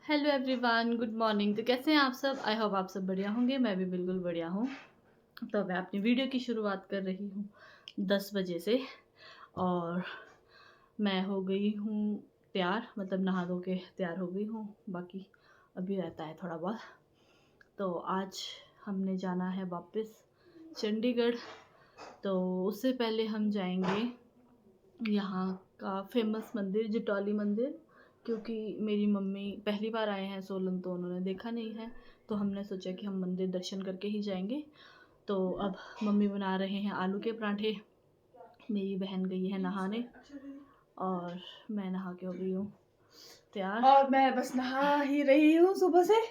Hello everyone, good morning. तो कैसे हैं आप सब? आई होप आप सब बढ़िया होंगे। मैं भी बिल्कुल बढ़िया हूँ। तो मैं अपनी वीडियो की शुरुआत कर रही हूँ 10 बजे से और मैं हो गई हूँ तैयार, मतलब नहा धो के तैयार हो गई हूँ। बाकी अभी रहता है थोड़ा बहुत। तो आज हमने जाना है वापस चंडीगढ़। तो उससे पहले हम जाएंगे यहाँ का फेमस मंदिर जटौली मंदिर, क्योंकि मेरी मम्मी पहली बार आए हैं सोलन तो उन्होंने देखा नहीं है। तो हमने सोचा कि हम मंदिर दर्शन करके ही जाएंगे। तो अब मम्मी बना रहे हैं आलू के पराठे, मेरी बहन गई है नहाने और मैं नहा के हो गई हूँ तैयार। और मैं बस नहा ही रही हूँ सुबह से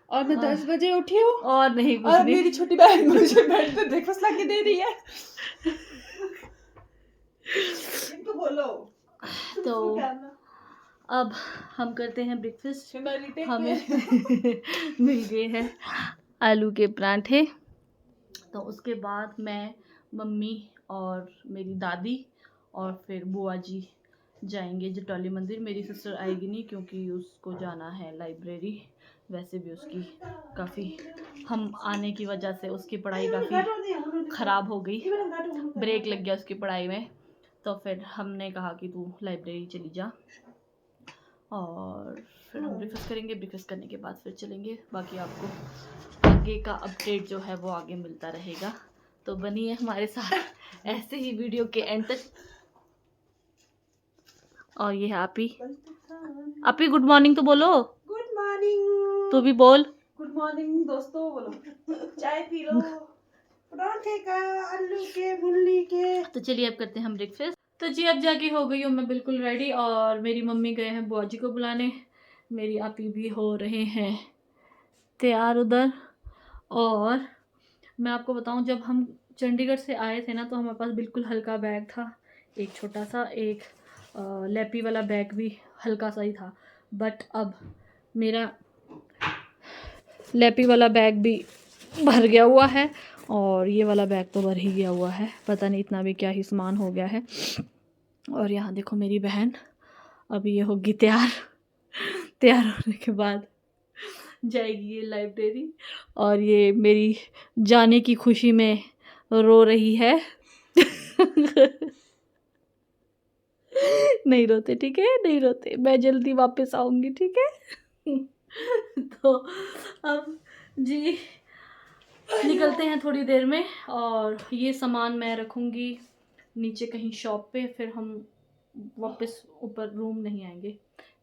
और मैं 10 बजे उठी हूँ और नहीं कुछ और नहीं। मेरी छोटी बहन मुझे बेड पे ब्रेकफास्ट लाके दे रही है। इनको बोलो। तो अब हम करते हैं ब्रेकफास्ट। हमें मिल गए हैं आलू के पराठे। तो उसके बाद मैं, मम्मी और मेरी दादी और फिर बुआ जी जाएंगे जटौली मंदिर। मेरी सिस्टर आएगी नहीं क्योंकि उसको जाना है लाइब्रेरी। वैसे भी उसकी काफ़ी, हम आने की वजह से उसकी पढ़ाई काफ़ी ख़राब हो गई, ब्रेक लग गया उसकी पढ़ाई में। तो फिर हमने कहा कि तू लाइब्रेरी चली जा और फिर हम ब्रेकफास्ट करेंगे। ब्रेकफास्ट करने के बाद फिर चलेंगे। बाकी आपको आगे का अपडेट जो है वो आगे मिलता रहेगा। तो बनिए हमारे साथ ऐसे ही वीडियो के एंड तक। और ये है आपी गुड मॉर्निंग तो बोलो। Good morning. तू भी बोल गुड मॉर्निंग दोस्तों, बोलो। चाय पी लो पराठे का, आलू के, मूली के। तो चलिए अब करते हैं हम ब्रेकफास्ट। तो जी अब जाके हो गई हूँ मैं बिल्कुल रेडी और मेरी मम्मी गए हैं बुआ जी को बुलाने। मेरी आपी भी हो रहे हैं तैयार उधर। और मैं आपको बताऊं, जब हम चंडीगढ़ से आए थे ना तो हमारे पास बिल्कुल हल्का बैग था, एक छोटा सा, एक लैपी वाला बैग भी हल्का सा ही था। बट अब मेरा लैपी वाला बैग भी भर गया हुआ है और ये वाला बैग तो भर ही गया हुआ है। पता नहीं इतना भी क्या ही सामान हो गया है। और यहाँ देखो मेरी बहन अभी ये होगी तैयार। तैयार होने के बाद जाएगी ये लाइब्रेरी और ये मेरी जाने की खुशी में रो रही है। नहीं रोते, ठीक है, नहीं रोते, मैं जल्दी वापस आऊँगी, ठीक है। तो अब जी निकलते हैं थोड़ी देर में और ये सामान मैं रखूँगी नीचे कहीं शॉप पे। फिर हम वापस ऊपर रूम नहीं आएंगे,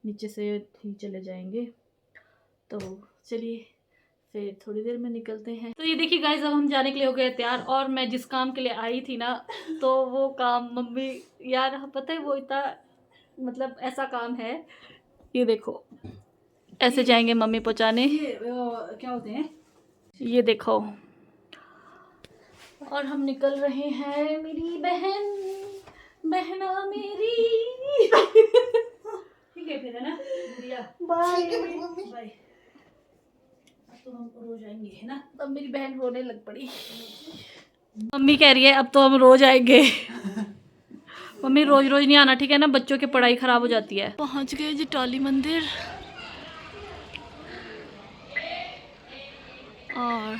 नीचे से ही चले जाएंगे। तो चलिए फिर थोड़ी देर में निकलते हैं। तो ये देखिए गाइस, अब हम जाने के लिए हो गए तैयार। और मैं जिस काम के लिए आई थी ना तो वो काम मम्मी, यार पता है वो इतना, मतलब ऐसा काम है, ये देखो ऐसे जाएंगे मम्मी पहुँचाने। क्या होते हैं ये देखो। और हम निकल रहे हैं, मेरी बहना मेरी। ठीक है फिर, है ना बाय बाय। तो हम रोज आएंगे, है ना। तब मेरी बहन रोने लग पड़ी। मम्मी कह रही है अब तो हम रोज आएंगे। मम्मी रोज रोज नहीं आना, ठीक है ना, बच्चों की पढ़ाई खराब हो जाती है। पहुंच गए जटौली मंदिर और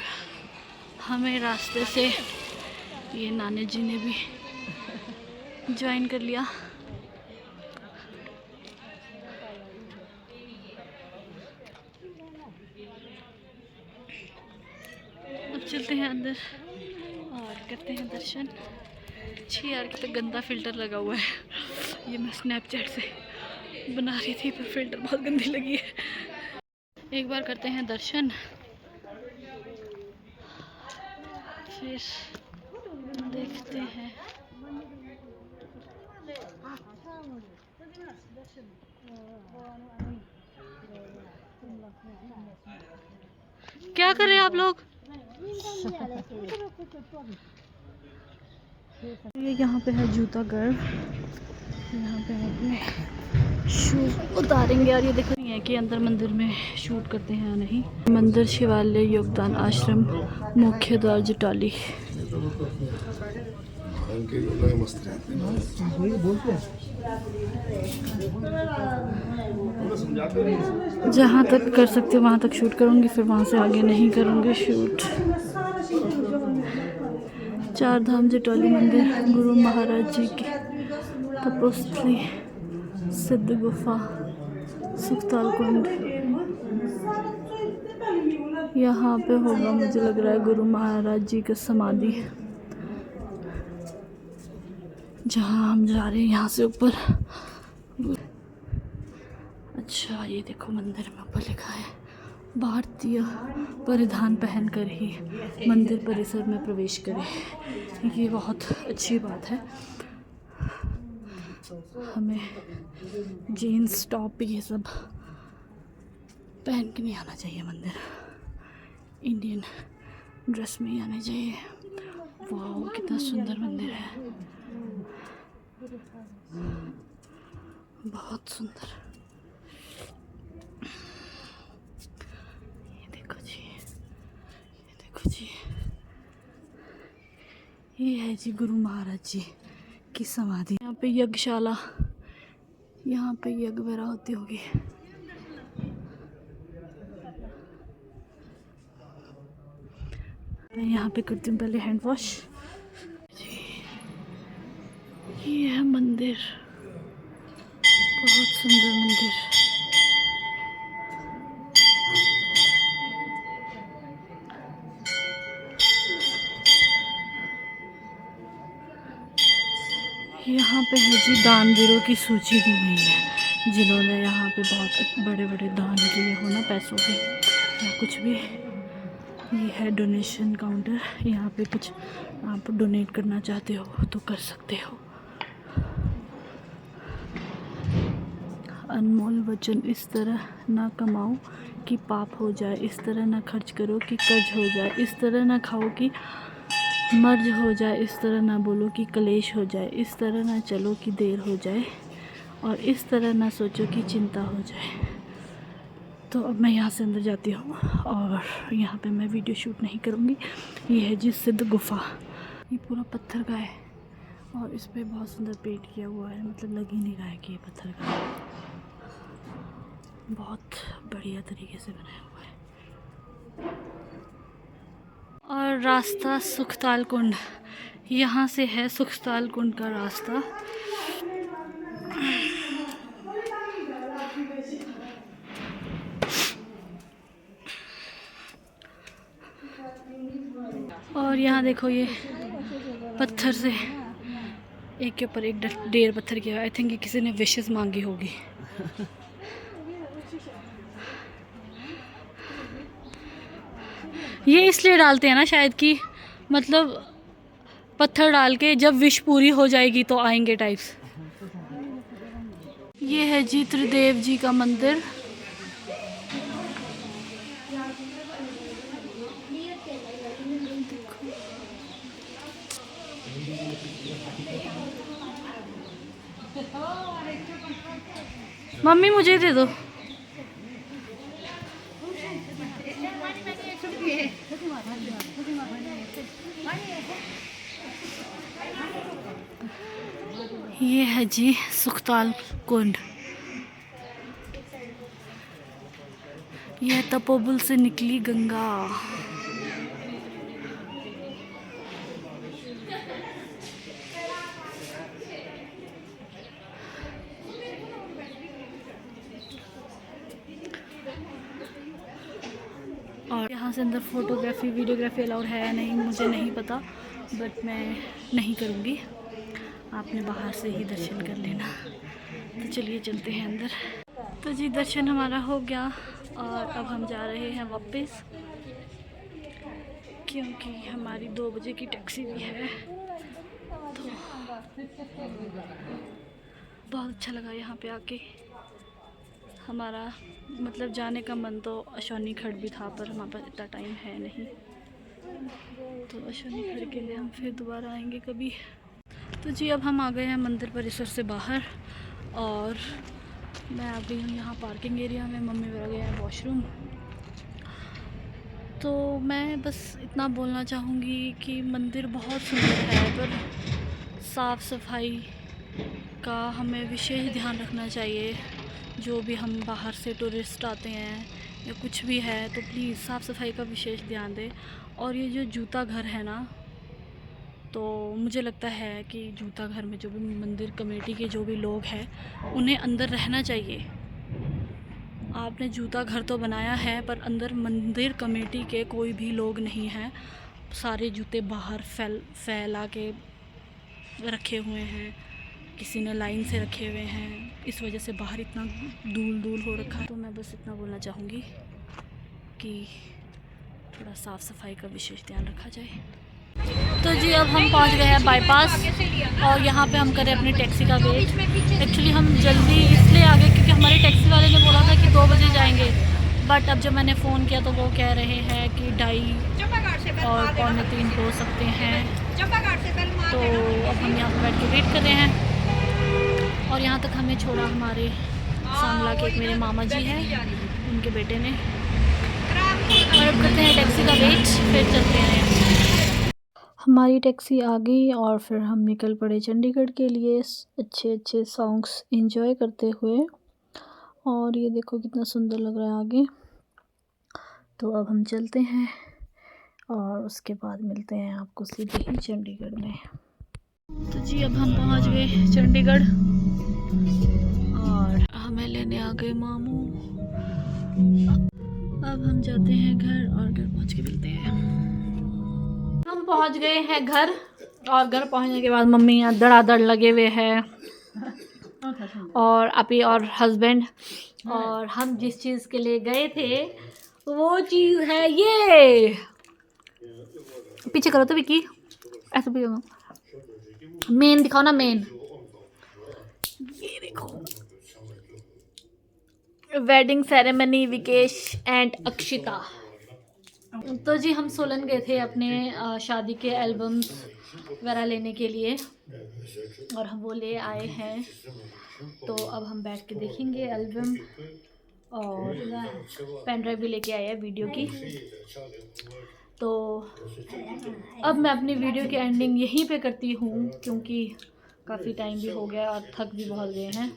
हमें रास्ते से ये नानी जी ने भी ज्वाइन कर लिया। अब चलते हैं अंदर और करते हैं दर्शन। छी यार कितना गंदा फ़िल्टर लगा हुआ है। ये मैं स्नैपचैट से बना रही थी पर फ़िल्टर बहुत गंदी लगी है। एक बार करते हैं दर्शन, फिर देखते हैं। क्या कर रहे हैं आप लोग? ये यहाँ पे है जूता घर, यहाँ पे हम अपने शूज उतारेंगे। और ये देखो नहीं है कि अंदर मंदिर में शूट करते हैं या नहीं। मंदिर शिवालय योगदान आश्रम मुख्य द्वार जटौली। जहाँ तक कर सकते वहाँ तक शूट करूँगी, फिर वहाँ से आगे नहीं करूँगी शूट। चार धाम जटौली मंदिर, गुरु महाराज जी की तपोस्थली, सिद्ध गुफा, सुखताल कुंड। यहाँ पे होगा मुझे लग रहा है गुरु महाराज जी का समाधि, जहाँ हम जा रहे हैं यहाँ से ऊपर। अच्छा ये देखो मंदिर में ऊपर लिखा है भारतीय परिधान पहनकर ही मंदिर परिसर में प्रवेश करें। ये बहुत अच्छी बात है। हमें जीन्स टॉप ये सब पहन के नहीं आना चाहिए मंदिर, इंडियन ड्रेस में ही आना चाहिए। वाह कितना सुंदर मंदिर है, बहुत सुंदर। ये देखो जी, ये देखो जी, ये है जी गुरु महाराज जी की समाधि। यहाँ पे यज्ञशाला, यहाँ पे यज्ञ वगैरह होती होगी। मैं यहाँ पे करती हूँ पहले हैंड वॉश। ये है मंदिर, बहुत सुंदर मंदिर। यहाँ पे है जी दानवीरों की सूची दी हुई है, जिन्होंने यहाँ पे बहुत बड़े बड़े दान किए हो ना, पैसों के या कुछ भी। ये है डोनेशन काउंटर, यहाँ पे कुछ आप डोनेट करना चाहते हो तो कर सकते हो। अनमोल वचन, इस तरह ना कमाओ कि पाप हो जाए, इस तरह ना खर्च करो कि कर्ज हो जाए, इस तरह ना खाओ कि मर्ज हो जाए, इस तरह ना बोलो कि कलेश हो जाए, इस तरह ना चलो कि देर हो जाए, और इस तरह ना सोचो कि चिंता हो जाए। तो अब मैं यहाँ से अंदर जाती हूँ और यहाँ पे मैं वीडियो शूट नहीं करूँगी। ये है जी सिद्ध गुफा, ये पूरा पत्थर का है और इस पे बहुत सुंदर पेंट किया हुआ है, मतलब लग ही नहीं रहा है कि ये पत्थर का है। बहुत बढ़िया तरीके से बनाया हुआ है। और रास्ता सुखताल कुंड, यहाँ से है सुखताल कुंड का रास्ता। और यहाँ देखो ये पत्थर से एक के ऊपर एक ढेर पत्थर किया। आई थिंक किसी ने विशेस मांगी होगी। ये इसलिए डालते हैं ना शायद कि मतलब पत्थर डाल के जब विश पूरी हो जाएगी तो आएंगे टाइप्स। ये है जी त्रिदेव जी का मंदिर। मम्मी मुझे दे दो। ये है जी सुखताल कुंड। यह तपोबुल से निकली गंगा। और यहाँ से अंदर फोटोग्राफी वीडियोग्राफी अलाउड है नहीं मुझे नहीं पता, बट मैं नहीं करूँगी। आपने बाहर से ही दर्शन कर लेना। तो चलिए चलते हैं अंदर। तो जी दर्शन हमारा हो गया और अब हम जा रहे हैं वापस, क्योंकि हमारी 2 बजे की टैक्सी भी है। तो बहुत अच्छा लगा यहाँ पे आके। हमारा मतलब जाने का मन तो अशौनी खड़ भी था, पर हमारे पास इतना टाइम है नहीं, तो अशौनी खड़ के लिए हम फिर दोबारा आएंगे कभी। तो जी अब हम आ गए हैं मंदिर परिसर से बाहर और मैं आ गई हूँ यहाँ पार्किंग एरिया में। मम्मी वगैरह गए हैं वॉशरूम। तो मैं बस इतना बोलना चाहूँगी कि मंदिर बहुत सुंदर है, पर साफ़ सफाई का हमें विशेष ध्यान रखना चाहिए, जो भी हम बाहर से टूरिस्ट आते हैं या कुछ भी है तो प्लीज़ साफ़ सफाई का विशेष ध्यान दें। और ये जो जूता घर है ना, तो मुझे लगता है कि जूता घर में जो भी मंदिर कमेटी के जो भी लोग हैं उन्हें अंदर रहना चाहिए। आपने जूता घर तो बनाया है पर अंदर मंदिर कमेटी के कोई भी लोग नहीं हैं। सारे जूते बाहर फैला के रखे हुए हैं, किसी ने लाइन से रखे हुए हैं, इस वजह से बाहर इतना धूल धूल हो रखा है। तो मैं बस इतना बोलना चाहूँगी कि थोड़ा साफ़ सफाई का विशेष ध्यान रखा जाए। तो जी अब हम पहुंच गए हैं बाईपास और यहाँ पे हम करें अपनी टैक्सी का वेट। एक्चुअली हम जल्दी इसलिए आ गए क्योंकि हमारे टैक्सी वाले ने बोला था कि 2 बजे जाएंगे, बट अब जब मैंने फ़ोन किया तो वो कह रहे हैं कि 2:30 और 2:45 हो सकते हैं। तो अब हम यहाँ पर बैठ के वेट कर रहे हैं और यहाँ तक हमें छोड़ा हमारे सांगला के एक मेरे मामा जी हैं, उनके बेटे ने। और अब करते हैं टैक्सी का वेट, फिर चलते हैं। हमारी टैक्सी आ गई और फिर हम निकल पड़े चंडीगढ़ के लिए अच्छे अच्छे सॉन्ग्स एंजॉय करते हुए। और ये देखो कितना सुंदर लग रहा है आगे। तो अब हम चलते हैं और उसके बाद मिलते हैं आपको सीधे ही चंडीगढ़ में। तो जी अब हम पहुंच गए चंडीगढ़ और हमें लेने आ गए मामू। अब हम जाते हैं घर और घर पहुंच के मिलते हैं। हम पहुंच गए हैं घर और घर पहुंचने के बाद मम्मी यहाँ धड़ाधड़ लगे हुए हैं और अपी और हस्बैंड। और हम जिस चीज़ के लिए गए थे वो चीज़ है ये। पीछे करो तो विकी, ऐसे पीछे करो। मेन दिखाओ ना, मेन ये देखो, wedding ceremony Vikesh and Akshita. तो जी हम सोलन गए थे अपने शादी के एल्बम्स वगैरह लेने के लिए और हम वो ले आए हैं। तो अब हम बैठ के देखेंगे एल्बम और पेन ड्राइव भी लेके आए हैं वीडियो की। तो अब मैं अपनी वीडियो की एंडिंग यहीं पे करती हूँ क्योंकि काफ़ी टाइम भी हो गया और थक भी बहुत गए हैं।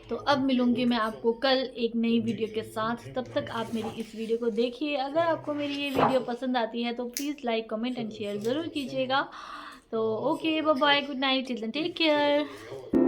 तो अब मिलूँगी मैं आपको कल एक नई वीडियो के साथ। तब तक आप मेरी इस वीडियो को देखिए। अगर आपको मेरी ये वीडियो पसंद आती है तो please like comment and share ज़रूर कीजिएगा। तो okay, bye bye, good night, till then take care.